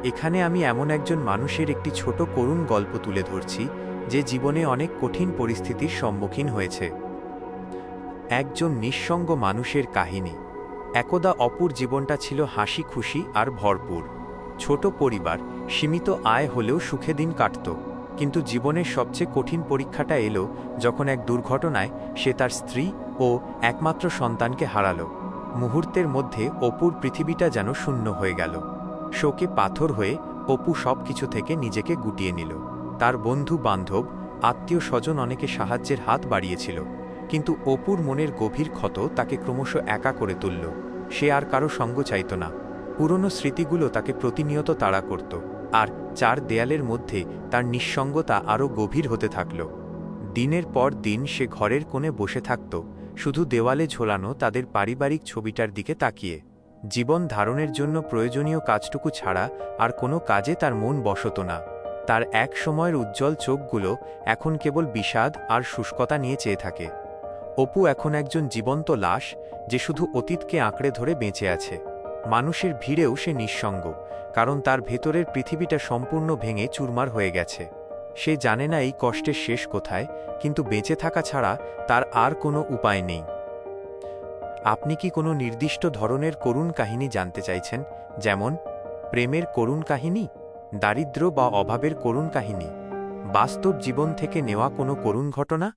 এখানে আমি এমন একজন মানুষের একটি ছোট করুণ গল্প তুলে ধরছি, যে জীবনে অনেক কঠিন পরিস্থিতির সম্মুখীন হয়েছে। একজন নিঃসঙ্গ মানুষের কাহিনী। একদা অপুর জীবনটা ছিল হাসি খুশি আর ভরপুর। ছোট পরিবার, সীমিত আয় হলেও সুখে দিন কাটত। কিন্তু জীবনের সবচেয়ে কঠিন পরীক্ষাটা এলো যখন এক দুর্ঘটনায় সে তার স্ত্রী ও একমাত্র সন্তানকে হারালো। মুহূর্তের মধ্যে অপুর পৃথিবীটা যেন শূন্য হয়ে গেল। শোকে পাথর হয়ে অপু সব কিছু থেকে নিজেকে গুটিয়ে নিল। তার বন্ধু বান্ধব, আত্মীয় স্বজন অনেকে সাহায্যের হাত বাড়িয়েছিল, কিন্তু অপুর মনের গভীর ক্ষত তাকে ক্রমশ একা করে তুলল। সে আর কারো সঙ্গ চাইত না। পুরনো স্মৃতিগুলো তাকে প্রতিনিয়ত তাড়া করত, আর চার দেয়ালের মধ্যে তার নিঃসঙ্গতা আরও গভীর হতে থাকল। দিনের পর দিন সে ঘরের কোণে বসে থাকত, শুধু দেওয়ালে ঝোলানো তাদের পারিবারিক ছবিটার দিকে তাকিয়ে। জীবন ধারণের জন্য প্রয়োজনীয় কাজটুকু ছাড়া আর কোনো কাজে তার মন বসত না। তার এক সময়ের উজ্জ্বল চোখগুলো এখন কেবল বিষাদ আর শুষ্কতা নিয়ে চেয়ে থাকে। অপু এখন একজন জীবন্ত লাশ, যে শুধু অতীতকে আঁকড়ে ধরে বেঁচে আছে। মানুষের ভিড়েও সে নিঃসঙ্গ, কারণ তার ভেতরের পৃথিবীটা সম্পূর্ণ ভেঙে চুরমার হয়ে গেছে। সে জানে না এই কষ্টের শেষ কোথায়, কিন্তু বেঁচে থাকা ছাড়া তার আর কোনো উপায় নেই। আপনি কি কোনো নির্দিষ্ট ধরনের করুণ কাহিনী জানতে চাইছেন, যেমন প্রেমের করুণ কাহিনী, দারিদ্র্য বা অভাবের করুণ কাহিনী, বাস্তব জীবন থেকে নেওয়া কোনো করুণ ঘটনা?